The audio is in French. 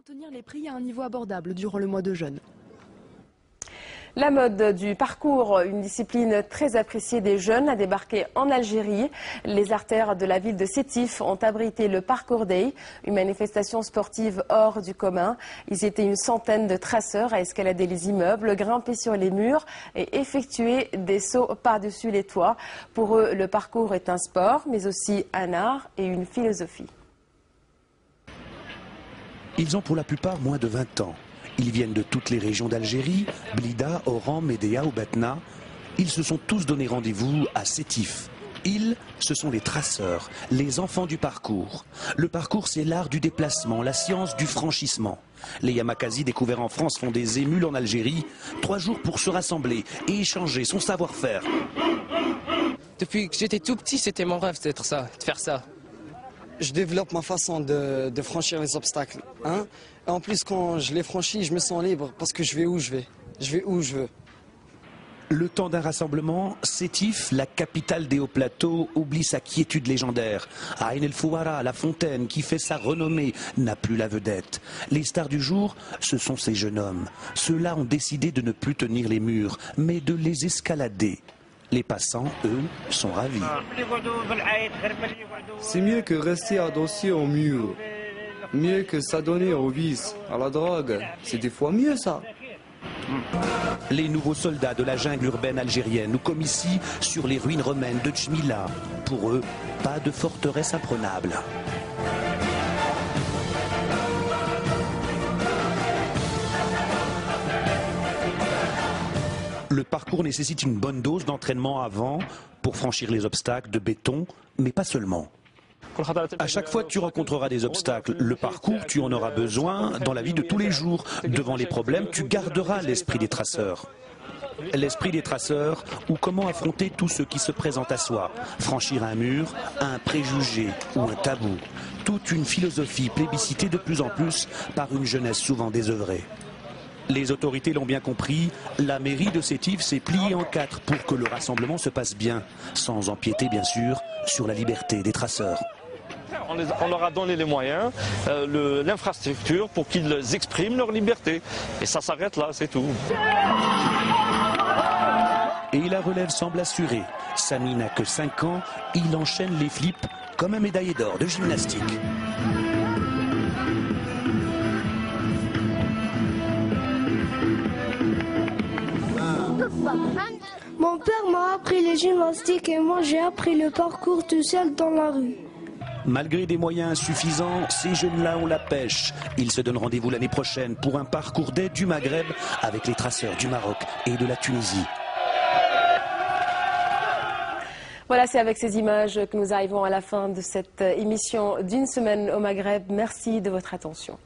Maintenir les prix à un niveau abordable durant le mois de jeûne. La mode du parcours, une discipline très appréciée des jeunes, a débarqué en Algérie. Les artères de la ville de Sétif ont abrité le Parcours Day, une manifestation sportive hors du commun. Ils étaient une centaine de traceurs à escalader les immeubles, grimper sur les murs et effectuer des sauts par-dessus les toits. Pour eux, le parcours est un sport, mais aussi un art et une philosophie. Ils ont pour la plupart moins de 20 ans. Ils viennent de toutes les régions d'Algérie, Blida, Oran, Médéa ou Batna. Ils se sont tous donné rendez-vous à Sétif. Ils, ce sont les traceurs, les enfants du parcours. Le parcours, c'est l'art du déplacement, la science du franchissement. Les Yamakasi découverts en France font des émules en Algérie. 3 jours pour se rassembler et échanger son savoir-faire. Depuis que j'étais tout petit, c'était mon rêve de faire ça. Je développe ma façon de franchir les obstacles. Hein? Et en plus, quand je les franchis, je me sens libre parce que je vais où je vais. Je vais où je veux. Le temps d'un rassemblement, Sétif, la capitale des hauts plateaux, oublie sa quiétude légendaire. Ain El Fouara, la fontaine qui fait sa renommée, n'a plus la vedette. Les stars du jour, ce sont ces jeunes hommes. Ceux-là ont décidé de ne plus tenir les murs, mais de les escalader. Les passants, eux, sont ravis. C'est mieux que rester adossé au mur. Mieux que s'adonner au vice, à la drogue. C'est des fois mieux ça. Les nouveaux soldats de la jungle urbaine algérienne nous comme ici sur les ruines romaines de Djmila. Pour eux, pas de forteresse imprenable. Le parcours nécessite une bonne dose d'entraînement avant pour franchir les obstacles de béton, mais pas seulement. À chaque fois que tu rencontreras des obstacles, le parcours, tu en auras besoin dans la vie de tous les jours. Devant les problèmes, tu garderas l'esprit des traceurs. L'esprit des traceurs, ou comment affronter tout ce qui se présente à soi. Franchir un mur, un préjugé ou un tabou. Toute une philosophie plébiscitée de plus en plus par une jeunesse souvent désœuvrée. Les autorités l'ont bien compris, la mairie de Sétif s'est pliée en 4 pour que le rassemblement se passe bien, sans empiéter bien sûr sur la liberté des traceurs. On leur a donné les moyens, l'infrastructure pour qu'ils expriment leur liberté. Et ça s'arrête là, c'est tout. Et la relève semble assurée. Samy n'a que 5 ans, il enchaîne les flips comme un médaillé d'or de gymnastique. Mon père m'a appris les gymnastiques et moi j'ai appris le parcours tout seul dans la rue. Malgré des moyens insuffisants, ces jeunes-là ont la pêche. Ils se donnent rendez-vous l'année prochaine pour un parcours d'aide du Maghreb avec les traceurs du Maroc et de la Tunisie. Voilà, c'est avec ces images que nous arrivons à la fin de cette émission d'une semaine au Maghreb. Merci de votre attention.